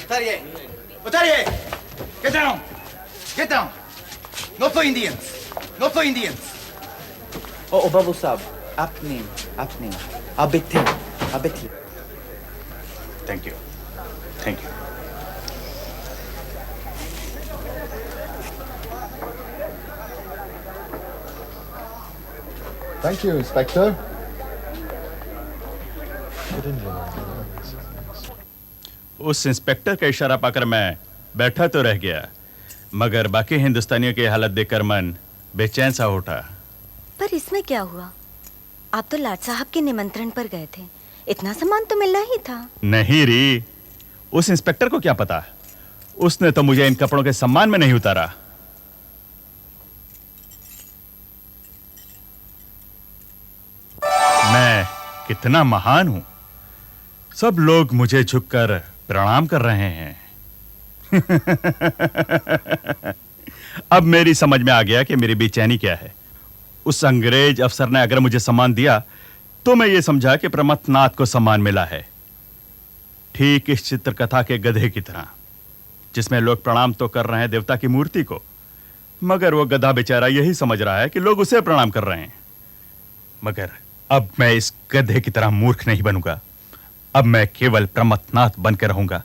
उतारिए, उतारिए! Get down! Get down! Not for Indians! Not for Indians! ओ बाबू साहब, आपने आप बैठिए। Thank you. Thank you. Thank you, Inspector. उस inspector का इशारा पाकर मैं बैठा तो रह गया, मगर बाकी हिंदुस्तानियों की हालत देखकर मन बेचैन सा उठा। पर इसमें क्या हुआ? आप तो लाट साहब के निमंत्रण पर गए थे, इतना सामान तो मिलना ही था। नहीं री, उस इंस्पेक्टर को क्या पता, उसने तो मुझे इन कपड़ों के सम्मान में नहीं उतारा। मैं कितना महान हूं, सब लोग मुझे झुककर प्रणाम कर रहे हैं। अब मेरी समझ में आ गया कि मेरी बेचैनी क्या है। उस अंग्रेज अफसर ने अगर मुझे सम्मान दिया तो मैं ये समझा कि प्रमथनाथ को सम्मान मिला है, ठीक इस चित्रकथा के गधे की तरह, जिसमें लोग प्रणाम तो कर रहे हैं देवता की मूर्ति को, मगर वो गधा बेचारा यही समझ रहा है कि लोग उसे प्रणाम कर रहे हैं। मगर अब मैं इस गधे की तरह मूर्ख नहीं बनूंगा। अब मैं केवल प्रमथनाथ बनकर रहूंगा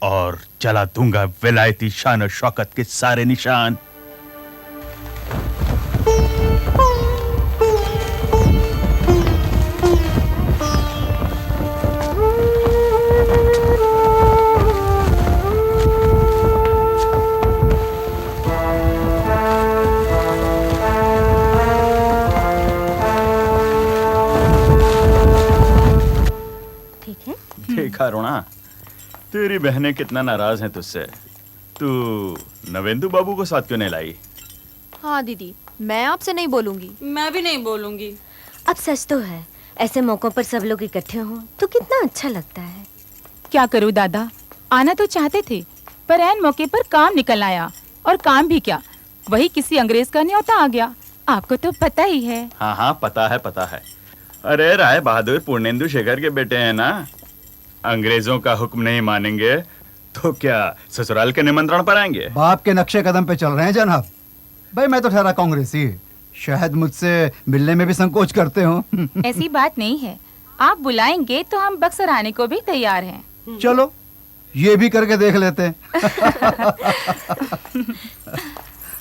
और जला दूंगा विलायती शान और शौकत के सारे निशान। देखा रोना, तेरी बहनें कितना नाराज हैं तुझसे। तू नवेंदु बाबू को साथ क्यों नहीं लाई? हाँ दीदी, मैं आपसे नहीं बोलूंगी। मैं भी नहीं बोलूंगी। अब सच तो है, ऐसे मौकों पर सब लोग इकट्ठे हों तो कितना अच्छा लगता है। क्या करूं दादा, आना तो चाहते थे पर ऐन मौके पर काम निकल आया, और काम भी क्या, वही किसी अंग्रेज का न्योता आ गया। आपको तो पता ही है। हाँ हाँ पता है। अरे राय बहादुर पूर्णेंदु शेखर के बेटे हैं ना, अंग्रेजों का हुक्म नहीं मानेंगे तो क्या ससुराल के निमंत्रण पर आएंगे? बाप के नक्शे कदम पे चल रहे हैं जनाब। भाई मैं तो ठहरा कांग्रेसी, शायद मुझसे मिलने में भी संकोच करते हो। ऐसी बात नहीं है, आप बुलाएंगे तो हम बक्सर आने को भी तैयार हैं। चलो ये भी करके देख लेते हैं।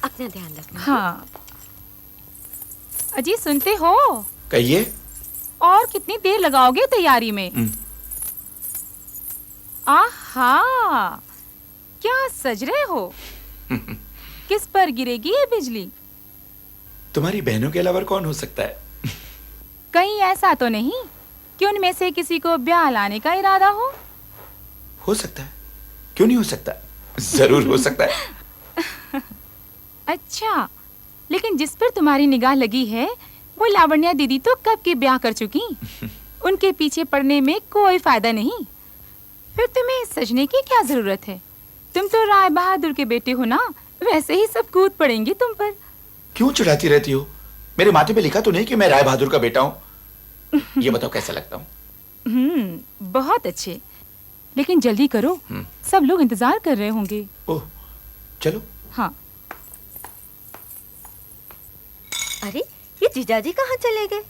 अपना ध्यान रखना। हाँ अजी सुनते हो? कहिए। और कितनी देर लगाओगे तैयारी में? आहा, क्या सज रहे हो? किस पर गिरेगी ये बिजली? तुम्हारी बहनों के अलावा कौन हो सकता है? कहीं ऐसा तो नहीं कि उनमें से किसी को ब्याह लाने का इरादा हो सकता है, क्यों नहीं हो सकता? जरूर हो सकता है। अच्छा, लेकिन जिस पर तुम्हारी निगाह लगी है वो लावण्या दीदी तो कब की ब्याह कर चुकी। उनके पीछे पड़ने में कोई फायदा नहीं। फिर तुम्हें सजने की क्या जरूरत है? तुम तो राय बहादुर के बेटे हो ना, वैसे ही सब कूद पड़ेंगे तुम पर। क्यों चिढ़ाती रहती हो? मेरे माथे पे लिखा तो नहीं कि मैं राय बहादुर का बेटा हूँ? ये बताओ कैसा लगता हूँ? बहुत अच्छे, लेकिन जल्दी करो, सब लोग इंतजार कर रहे होंगे। ओह, चलो। हाँ। अरे ये जीजाजी कहाँ चले गए?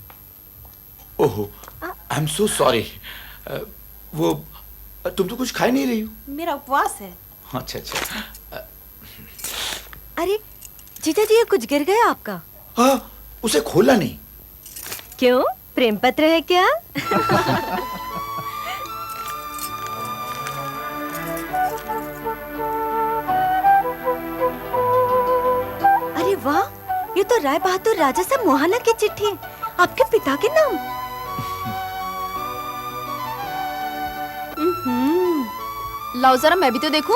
ओहो, आई एम सो सॉरी। वो तुम तो कुछ खा नहीं रही हो। मेरा उपवास है। अच्छा अच्छा। अरे जीजाजी ये कुछ गिर गया आपका? हाँ, उसे खोला नहीं। क्यों, प्रेम पत्र है क्या? अरे वाह, ये तो राय बहादुर राजा साहब मोहाना की चिट्ठी है, आपके पिता के नाम। लाओ जरा मैं भी तो देखूं।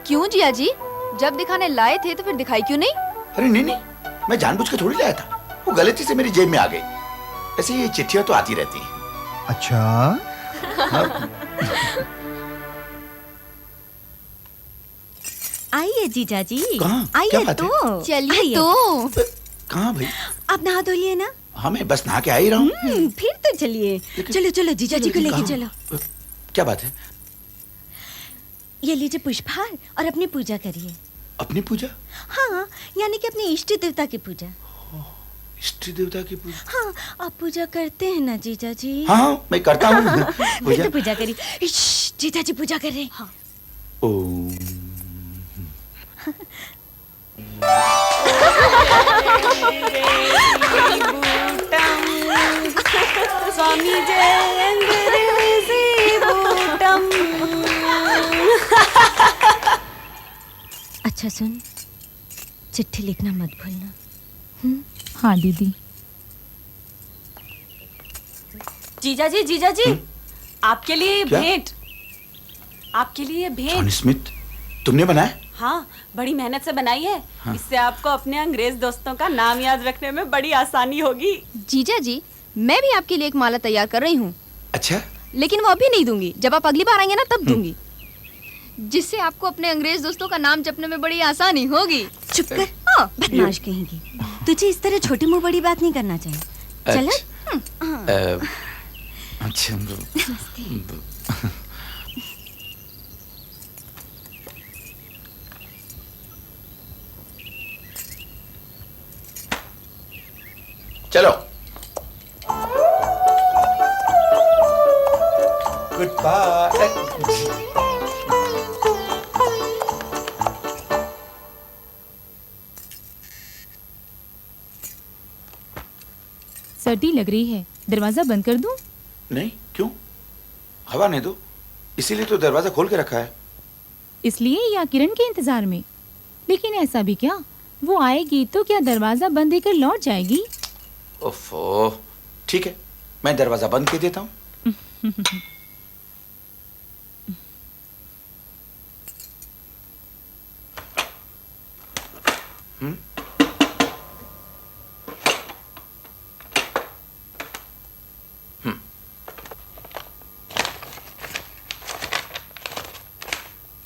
क्यों जिया जी, जब दिखाने लाए थे तो फिर दिखाई क्यों नहीं? अरे नहीं, मैं जानबूझ के थोड़ी लाया था, वो गलती से मेरी जेब में आ गई। ऐसे ये चिट्ठियां तो आती रहती हैं। अच्छा। आइए जीजा जी, कहाँ? क्या आइए बात है? तो चलिए आइए। तो। कहाँ भाई? आप नहा धोलिए ना। हाँ मैं बस नहा के आ ही रहा हूँ। फिर तो चलिए। लेकिन- चलो चलो जीजा जी को लेकिन लेके कहाँ? चलो। क्या बात है? ये लीजिए पुष्पहार और अपनी पूजा करिए। अपनी पूजा? हाँ, यानी कि अपने इष्ट देवता की पूजा। इष्ट देवता की पूजा? हाँ, आप पूजा करते हैं ना जीजा जी? हाँ मैं करता हूँ फिर पूजा। तो पूजा करिए। इश्श, जीजा जी पूजा कर रहे हैं। हाँ। ओम। स्वामी जय अंग्रेजी बूटम। अच्छा सुन, चिट्ठी लिखना मत भूलना। हाँ दीदी। जीजा जी आपके लिए ये क्या? भेंट। आपके लिए ये जॉन भेंट। स्मिथ, तुमने बनाया? हाँ, बड़ी मेहनत से बनाई है। हाँ। इससे आपको अपने अंग्रेज दोस्तों का नाम याद रखने में बड़ी आसानी होगी। जीजा जी, मैं भी आपके लिए एक माला तैयार कर रही हूँ, अच्छा लेकिन वो अभी नहीं दूंगी। जब आप अगली बार आएंगे ना तब दूंगी, जिससे आपको अपने अंग्रेज दोस्तों का नाम जपने में बड़ी आसानी होगी। चुप कर। हाँ, बदमाश कहेंगी। तुझे इस तरह छोटी मुंह बड़ी बात नहीं करना चाहिए। चलो। अच्छा चलो। Goodbye. सर्दी लग रही है, दरवाजा बंद कर दूं? नहीं, क्यों? हवा नहीं दो, इसीलिए तो दरवाजा खोल के रखा है। इसलिए या किरण के इंतजार में? लेकिन ऐसा भी क्या, वो आएगी तो क्या दरवाजा बंद देकर लौट जाएगी? ओफो, ठीक है, मैं दरवाजा बंद कर देता हूँ।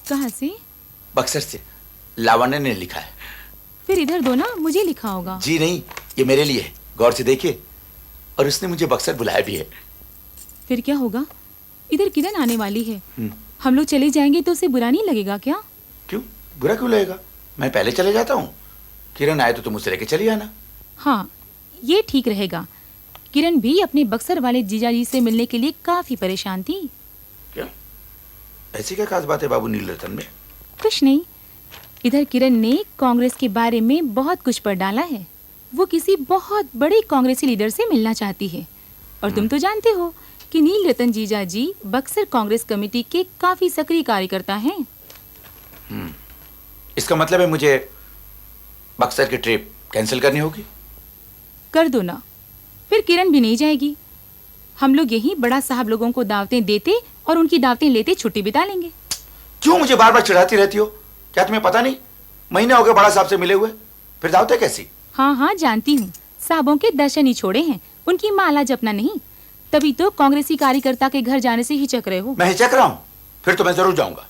कहाँ से? बक्सर से लावण्य ने लिखा है। फिर इधर दो ना, मुझे लिखा होगा। जी नहीं, ये मेरे लिए है, गौर से देखिए। और उसने मुझे बक्सर बुलाया भी है। फिर क्या होगा? इधर किरण आने वाली है, हम लोग चले जाएंगे तो उसे बुरा नहीं लगेगा क्या? क्यों? बुरा क्यों लगेगा? मैं पहले चले जाता हूँ। किरण आए तो तुम उसे लेके चली आना। हाँ, ये ठीक रहेगा। किरण भी अपने बक्सर वाले जीजाजी से मिलने के लिए काफी परेशान थी। क्या? ऐसी क्या खास बात है बाबू नीलरतन में? कुछ नहीं, इधर किरण ने कांग्रेस के बारे में बहुत कुछ पढ़ डाला है। वो किसी बहुत बड़े कांग्रेसी लीडर से मिलना चाहती है। और तुम तो जानते हो कि नील रतन जीजा जी बक्सर कांग्रेस कमेटी के काफी सक्रिय कार्यकर्ता हैं। इसका मतलब है मुझे बक्सर की ट्रिप कैंसिल करनी होगी? कर दो ना, फिर किरण भी नहीं जाएगी। हम लोग यही बड़ा साहब लोगों को दावतें देते और उनकी दावतें लेते छुट्टी बिता लेंगे। क्यों मुझे बार बार चिढ़ाती रहती हो? क्या तुम्हें पता नहीं, महीने हो गए बड़ा साहब से मिले हुए, फिर दावतें कैसी? हाँ हाँ जानती हूँ, साहबों के दर्शन ही छोड़े हैं, उनकी माला जपना नहीं। तभी तो कांग्रेसी कार्यकर्ता के घर जाने से हिचक रहे हो। मैं हिचक रहा हूं? फिर तो मैं जरूर जाऊंगा।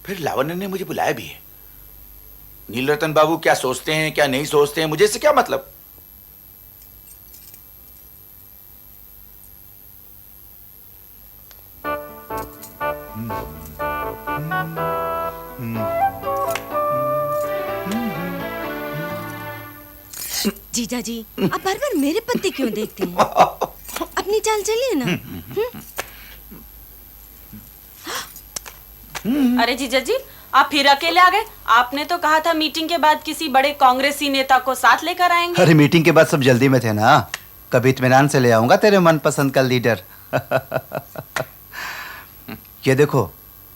फिर लावण्य ने मुझे बुलाया भी है। नीलरतन बाबू क्या सोचते हैं क्या नहीं सोचते हैं, मुझे इससे क्या मतलब? जीजा जी, आप बार बार मेरे पत्ते क्यों देखते हैं? अपनी चाल चलिए ना। अरे जीजा जी, आप फिर अकेले आ गए। आपने तो कहा था मीटिंग के बाद किसी बड़े कांग्रेसी नेता को साथ लेकर आएंगे। अरे मीटिंग के बाद सब जल्दी में थे ना, कभी इत्मीनान से ले आऊंगा तेरे मनपसंद का लीडर। ये देखो,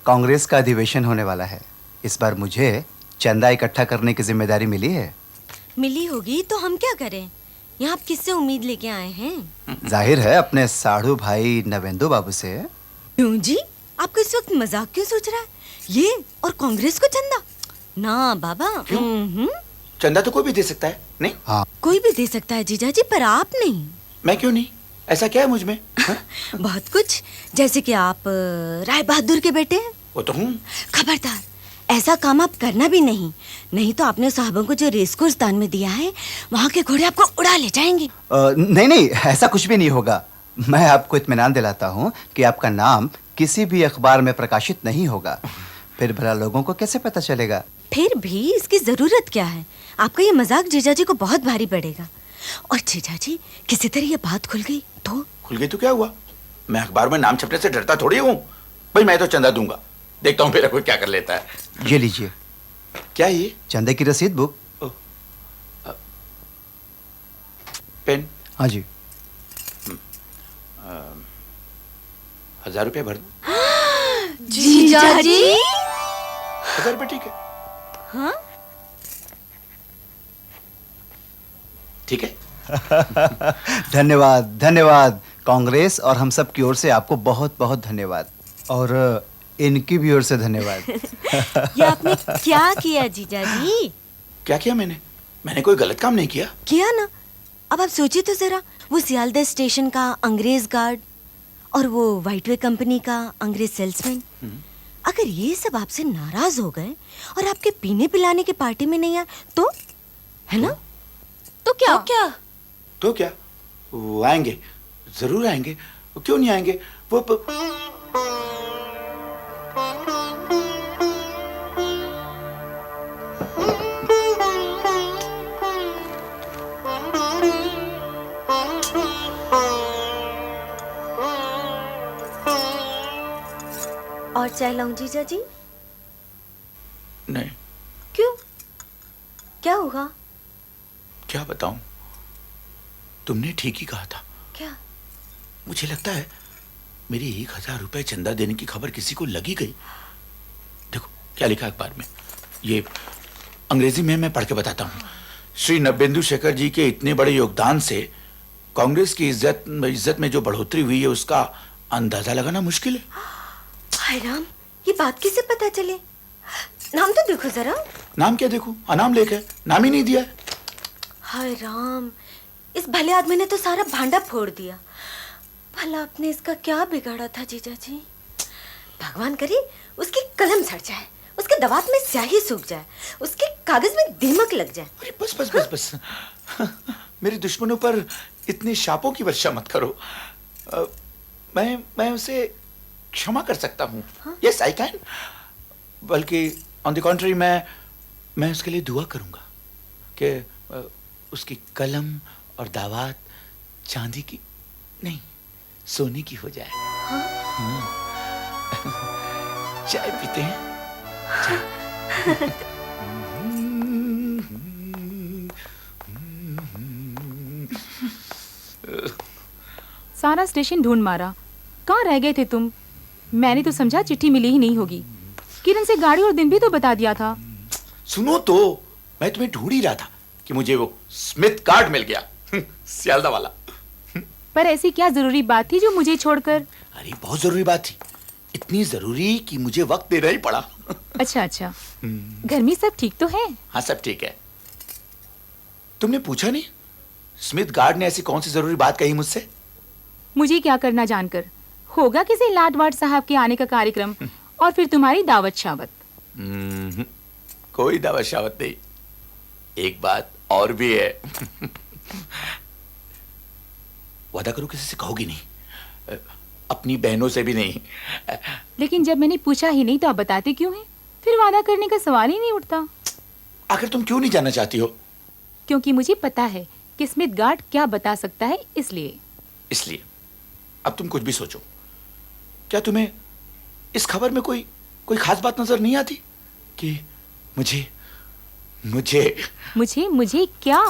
कांग्रेस का अधिवेशन होने वाला है। इस बार मुझे चंदा इकट्ठा करने की जिम्मेदारी मिली है। मिली होगी तो हम क्या करें? यहाँ आप किससे उम्मीद लेके आए हैं? जाहिर है अपने साढ़ू भाई नवेंदु बाबू से। क्यों जी, आपको इस वक्त मजाक क्यों सोच रहा है? ये और कांग्रेस को चंदा? ना बाबा। चंदा तो कोई भी दे सकता है, नहीं? हाँ, कोई भी दे सकता है जीजा जी, पर आप नहीं। मैं क्यों नहीं? ऐसा क्या है मुझ में? बहुत कुछ, जैसे कि आप राय बहादुर के बेटे हैं। वो तो हूँ। खबरदार, ऐसा काम आप करना भी नहीं, नहीं तो आपने साहबों को जो रेस कोर्स दान में दिया है वहाँ के घोड़े आपको उड़ा ले जाएंगे। नहीं नहीं, ऐसा कुछ भी नहीं होगा। मैं आपको इत्मीनान दिलाता हूँ कि आपका नाम किसी भी अखबार में प्रकाशित नहीं होगा। फिर भला लोगों को कैसे पता चलेगा? फिर भी इसकी जरूरत क्या है? आपका ये मजाक जीजाजी को बहुत भारी पड़ेगा। और जीजाजी किसी तरह ये बात खुल गई तो? खुल गई तो क्या हुआ? मैं अखबार में नाम छपने से डरता थोड़ी हूँ भाई। मैं तो चंदा दूंगा, देखता हूँ मेरा कोई क्या कर लेता है। ये लीजिए। क्या ये? चंदे की रसीद बुक। पेन? हाँ जी। 1000 रुपये भर दूं? जीजाजी 1000 रुपये ठीक है? हाँ ठीक है। धन्यवाद धन्यवाद। कांग्रेस और हम सब की ओर से आपको बहुत बहुत धन्यवाद, और इनकी भी ओर से धन्यवाद। ये आपने क्या किया जीजाजी? क्या किया मैंने? मैंने कोई गलत काम नहीं किया। किया ना। अब आप सोचिए तो जरा, वो सियालदह स्टेशन का अंग्रेज गार्ड और वो व्हाइटवे कंपनी का अंग्रेज सेल्समैन, अगर ये सब आपसे नाराज हो गए और आपके पीने पिलाने की पार्टी में नहीं आए तो, है ना? तो क्या? तो क्या? वो आएंगे, जरूर आएंगे। वो क्यों नहीं आएंगे? वो और चाय लाऊं जीजाजी? नहीं। क्यों? क्या होगा? क्या बताऊं? तुमने ठीक ही कहा था। क्या? मुझे लगता है मेरी 1000 रुपए चंदा देने की खबर किसी को लगी गई। देखो क्या लिखा अखबार में। ये अंग्रेजी में मैं पढ़ के बताता हूँ। श्री नवेंदु शेखर जी के इतने बड़े योगदान से कांग्रेस की इज्जत में जो बढ़ोतरी हुई है उसका अंदाजा लगाना मुश्किल है। हाय राम, ये बात किसे पता चले? नाम तो देखो जरा। नाम क्या देखूं? अनाम लेख है, नाम ही नहीं दिया है। हाय राम, इस भले आदमी ने तो सारा भांडा फोड़ दिया। भला आपने इसका क्या बिगाड़ा था जीजाजी? भगवान करे उसकी कलम सड़ जाए, उसके दवात में स्याही सूख जाए, उसके कागज में दीमक लग जाए। अरे बस बस बस बस। मेरे दुश्मनों पर इतने शापों की वर्षा मत करो। मैं उसे क्षमा कर सकता हूँ। Yes I can. बल्कि ऑन द कॉन्ट्री मैं उसके लिए दुआ करूंगा कि उसकी कलम और दावात चांदी की नहीं सोने की हो जाए। हाँ। चाय पीते हैं? सारा स्टेशन ढूंढ मारा, कहाँ रह गए थे तुम? मैंने तो समझा चिट्ठी मिली ही नहीं होगी। किरण से गाड़ी और दिन भी तो बता दिया था। सुनो तो, मैं तुम्हें ढूंढ ही रहा था कि मुझे वो स्मिथ कार्ड मिल गया। सियालदा वाला। पर ऐसी क्या जरूरी बात थी जो मुझे छोड़कर? अरे बहुत जरूरी बात थी, इतनी जरूरी कि मुझे वक्त देना ही पड़ा। अच्छा अच्छा, घर में सब ठीक तो है? हाँ सब ठीक है। तुमने पूछा नहीं, स्मिथ गार्ड ने ऐसी कौन सी जरूरी बात कही मुझसे? मुझे क्या करना जानकर, होगा किसी लाड वाड साहब के आने का कार्यक्रम और फिर तुम्हारी दावत शावत। कोई दावत शावत नहीं। एक बात और भी है। वादा करो किसी से कहोगी नहीं, अपनी बहनों से भी नहीं। लेकिन जब मैंने पूछा ही नहीं तो आप बताते क्यों हैं? फिर वादा करने का सवाल ही नहीं उठता। आखिर तुम क्यों नहीं जानना चाहती हो? क्योंकि मुझे पता है कि स्मिथ गार्ड क्या बता सकता है, इसलिए। इसलिए अब तुम कुछ भी सोचो। क्या तुम्हें इस खबर में कोई खास बात नजर नहीं आती कि मुझे क्या?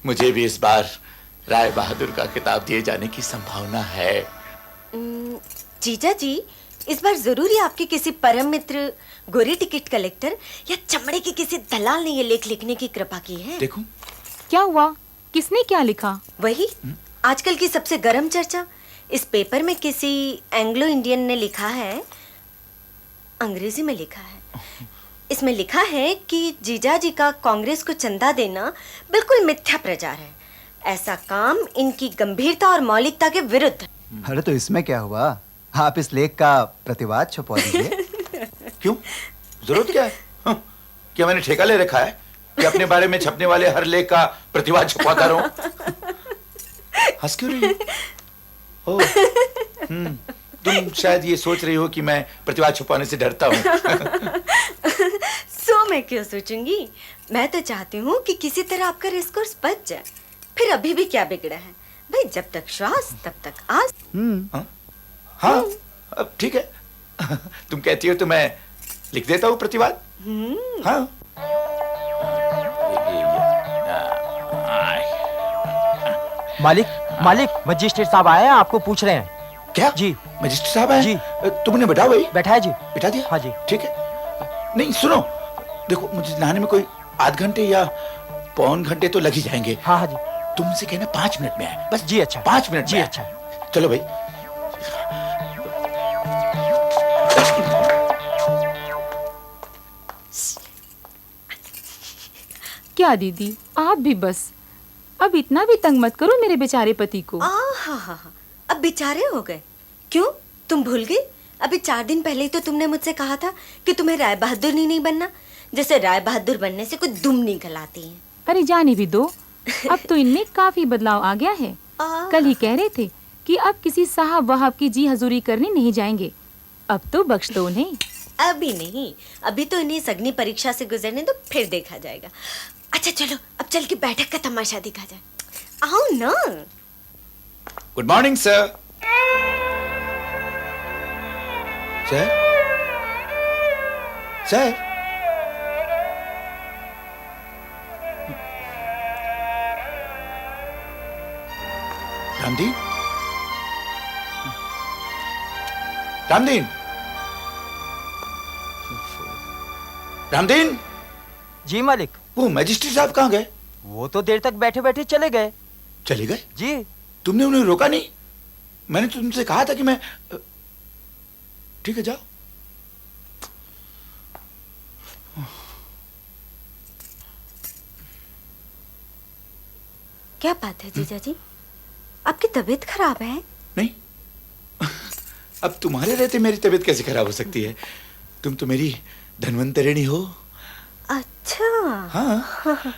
मुझे भी इस बार राय बहादुर का खिताब दिए जाने की संभावना है। जीजा जी, इस बार जरूर ही आपके किसी परम मित्र, गोरी टिकट कलेक्टर या चमड़े के किसी दलाल ने ये लेख लिखने की कृपा की है। देखूं? क्या हुआ? किसने क्या लिखा? वही आजकल की सबसे गर्म चर्चा। इस पेपर में किसी एंग्लो इंडियन ने लिखा है, अंग्रेजी में लिखा है। इसमें लिखा है कि जीजा जी का कांग्रेस को चंदा देना बिल्कुल मिथ्या प्रचार है। ऐसा काम इनकी गंभीरता और मौलिकता के विरुद्ध। अरे तो इसमें क्या हुआ? आप इस लेख का प्रतिवाद छपवा दीजिए। क्यों? जरूरत क्या है? हाँ, क्या मैंने ठेका ले रखा है कि अपने बारे में छपने वाले हर लेख का प्रतिवाद छपवाता रहूं? हंस क्यों रही हो? ओह, तुम शायद ये सोच रही हो कि मैं प्रतिवाद छुपाने से डरता हूँ। सो मैं क्यों सोचूंगी? मैं तो चाहती हूँ कि किसी तरह आपका रेस कोर्स बच जाए। फिर अभी भी क्या बिगड़ा है भाई? जब तक श्वास तब तक आस। हाँ, अब ठीक है। तुम कहती हो तो मैं लिख देता हूँ प्रतिवाद। हाँ। मालिक मालिक मजिस्ट्रेट साहब आए हैं, आपको पूछ रहे हैं। क्या? जी। मजिस्ट्रेट साहब है? जी। तुमने बैठाओ भाई। बैठा है जी। बिठा दिया? हाँ जी। ठीक है। नहीं सुनो, देखो मुझे नहाने में कोई आध घंटे या पौन घंटे तो लग ही जाएंगे। हाँ हाँ जी। तुमसे कहना 5 मिनट में आए बस। जी अच्छा। 5 मिनट जी में आए। अच्छा। चलो भाई। क्या दीदी, आप भी बस अब इतना भी तंग मत करो मेरे बेचारे पति को। हाँ, अब बेचारे हो गए। क्यों, तुम भूल गई? अभी 4 दिन पहले ही तो तुमने मुझसे कहा था कि तुम्हें राय बहादुर नहीं बनना, जैसे राय बहादुर बनने से कोई दुम निकल आती है। अरे जाने भी दो, अब तो इनमें काफी बदलाव आ गया है। कल ही कह रहे थे कि अब किसी साहब वहाब की जी हजूरी करने नहीं जाएंगे। अब तो बख्श दो उन्हें। अभी नहीं, अभी तो इन्हें अग्नि परीक्षा से गुजरने दो, फिर देखा जाएगा। अच्छा चलो, अब चल के बैठक का तमाशा दिखा जाए। आओ ना। Good morning sir. Sir? Sir? Ramdeen? Ramdeen? Ramdeen? जी मालिक। वो मजिस्ट्रेट साहब कहाँ गए? वो तो देर तक बैठे बैठे चले गए। चले गए? जी। तुमने उन्हें रोका नहीं? मैंने तुमसे कहा था कि मैं। ठीक है, जाओ। क्या बात है जीजा जी, आपकी तबीयत खराब है? नहीं, अब तुम्हारे रहते मेरी तबीयत कैसे खराब हो सकती है? तुम तो मेरी धन्वंतरिणी हो। अच्छा। हाँ।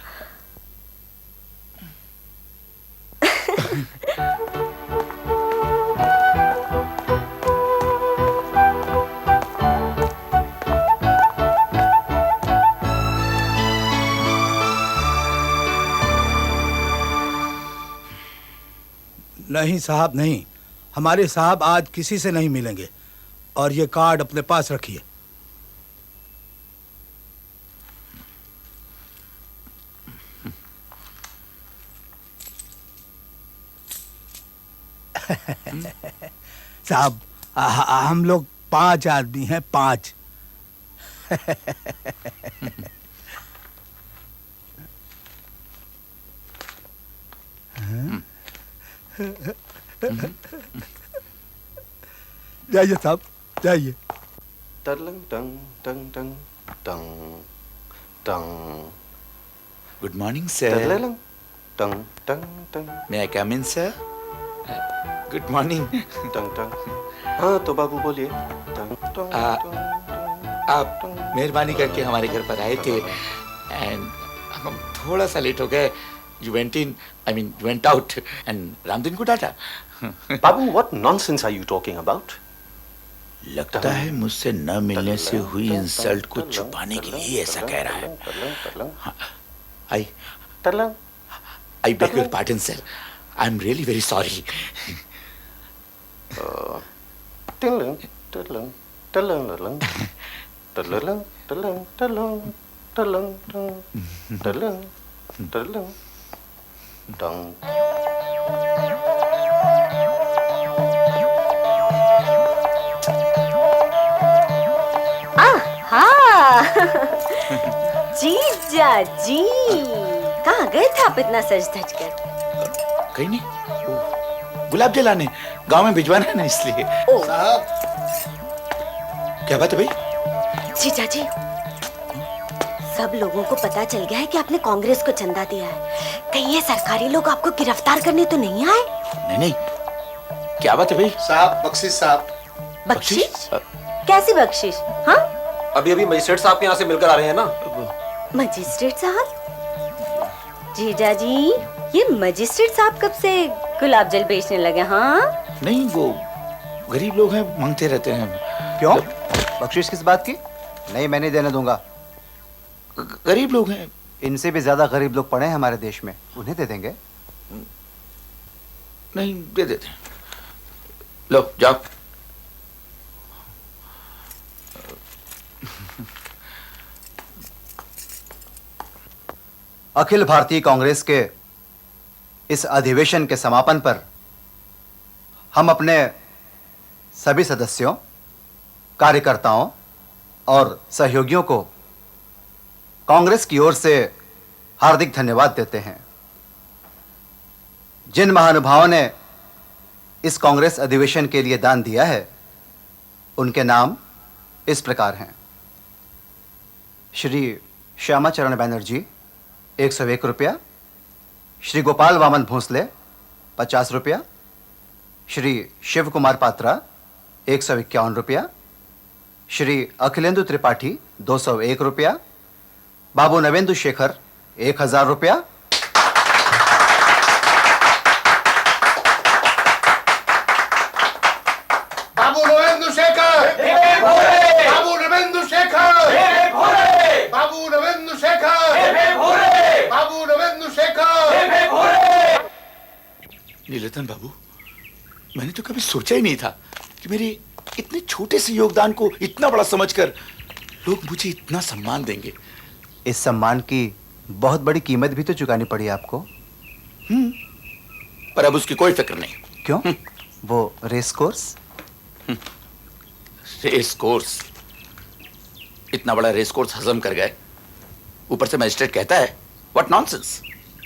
नहीं साहब नहीं, हमारे साहब आज किसी से नहीं मिलेंगे। और ये कार्ड अपने पास रखिए। साहब हम लोग 5 आदमी हैं, 5। जाइए साहब, जाइए। Good morning sir. मैं कम इन सर? Good morning. हाँ तो बाबू बोलिए। आप मेहरबानी करके हमारे घर पर आए थे एंड हम थोड़ा सा लेट हो गए। You went in, I mean, you went out and Ramdeen को डांटा। बाबू, what nonsense are you talking about? लगता है मुझसे न मिलने से हुई इंसल्ट को छुपाने के लिए ऐसा कह रहा है। I beg your pardon, sir. I'm really very sorry. जीजा जी, कहाँ गए थे आप इतना सज धज कर? कहीं नहीं, गुलाब जलाने गांव में भिजवाना है ना, इसलिए। क्या बात है भाई? जीजा जी, सब लोगों को पता चल गया है कि आपने कांग्रेस को चंदा दिया है। कहीं ये सरकारी लोग आपको गिरफ्तार करने तो नहीं आए? नहीं नहीं, क्या बात है भाई? साहब, बख्शिश साहब। बख्शिश? कैसी बख्शिश? हाँ, अभी अभी मजिस्ट्रेट साहब के यहाँ से मिलकर आ रहे हैं ना। मजिस्ट्रेट साहब? जीजा जी, ये मजिस्ट्रेट साहब कब से गुलाब जल बेचने लगे? हाँ नहीं, वो गरीब लोग हैं, मांगते रहते हैं। क्यों? बख्शिश किस बात की? नहीं, मैं नहीं देने दूंगा। गरीब लोग हैं। इनसे भी ज्यादा गरीब लोग पड़े हैं हमारे देश में, उन्हें दे देंगे। नहीं, दे देते हैं। लो जाओ। अखिल भारतीय कांग्रेस के इस अधिवेशन के समापन पर हम अपने सभी सदस्यों, कार्यकर्ताओं और सहयोगियों को कांग्रेस की ओर से हार्दिक धन्यवाद देते हैं। जिन महानुभावों ने इस कांग्रेस अधिवेशन के लिए दान दिया है, उनके नाम इस प्रकार हैं। श्री श्यामाचरण बैनर्जी 101 रुपया, श्री गोपाल वामन भोंसले 50 रुपया, श्री शिव कुमार पात्रा 151 रुपया, श्री अखिलेंदु त्रिपाठी 201 रुपया, बाबू नवेंदु शेखर 1000 रुपया, बाबू नवेंदु शेखर, बाबू नवेंदु शेखर, बाबू नवेंदु शेखर, बाबू नवेंदु शेखर। नीलरतन बाबू, मैंने तो कभी सोचा ही नहीं था कि मेरे इतने छोटे से योगदान को इतना बड़ा समझकर लोग मुझे इतना सम्मान देंगे। इस सम्मान की बहुत बड़ी कीमत भी तो चुकानी पड़ी आपको। पर अब उसकी कोई फिक्र नहीं। क्यों? वो रेस कोर्स? Race course? इतना बड़ा रेस कोर्स हजम कर गए, ऊपर से मजिस्ट्रेट कहता है व्हाट नॉनसेंस।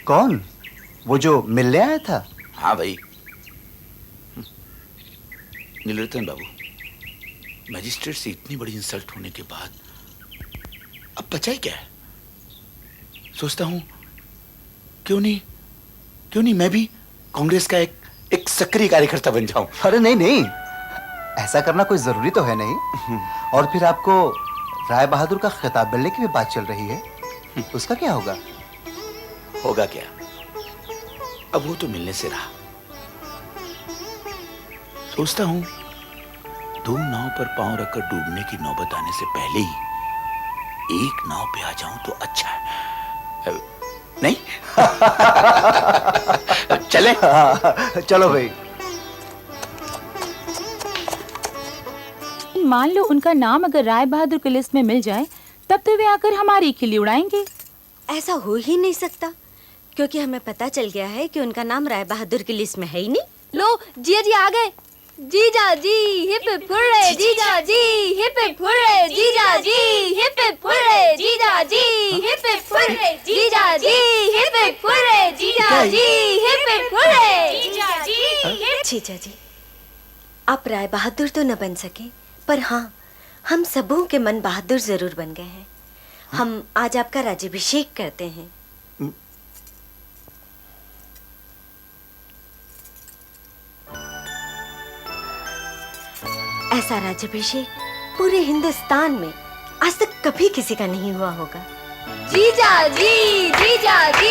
कौन? वो जो मिलने आया था? हाँ भाई। नीलरतन बाबू, मजिस्ट्रेट से इतनी बड़ी इंसल्ट होने के बाद अब बचा ही क्या है? सोचता हूं क्यों नहीं मैं भी कांग्रेस का एक सक्रिय कार्यकर्ता बन जाऊं। अरे नहीं नहीं, ऐसा करना कोई जरूरी तो है नहीं। और फिर आपको राय बहादुर का खिताब मिलने की भी बात चल रही है, उसका क्या होगा? होगा क्या, अब वो तो मिलने से रहा। सोचता हूं दो नाव पर पांव रखकर डूबने की नौबत आने से पहले ही एक नाव पे आ जाऊं तो अच्छा है। नहीं? चले? चलो भाई। मान लो उनका नाम अगर राय बहादुर की लिस्ट में मिल जाए, तब तो वे आकर हमारी खिल्ली उड़ाएंगे। ऐसा हो ही नहीं सकता, क्योंकि हमें पता चल गया है कि उनका नाम राय बहादुर की लिस्ट में है ही नहीं। लो जिया जी आ गए। जीजा जी हिप हिप हुर्रे, जीजा जी हिप हिप हुर्रे, जीजा जी हिप हिप हुर्रे, जीजा जी हिप हिप हुर्रे, जीजा जी हिप हिप हुर्रे, जीजा जी हिप हिप हुर्रे, जीजा जी। जीजा जी, आप राय बहादुर तो न बन सके, पर हाँ, हम सबों के मन बहादुर जरूर बन गए हैं। हम आज आपका राज्याभिषेक करते हैं। ऐसा राज्याभिषेक पूरे हिंदुस्तान में आज तक कभी किसी का नहीं हुआ होगा। जीजा जी, जीजा जी।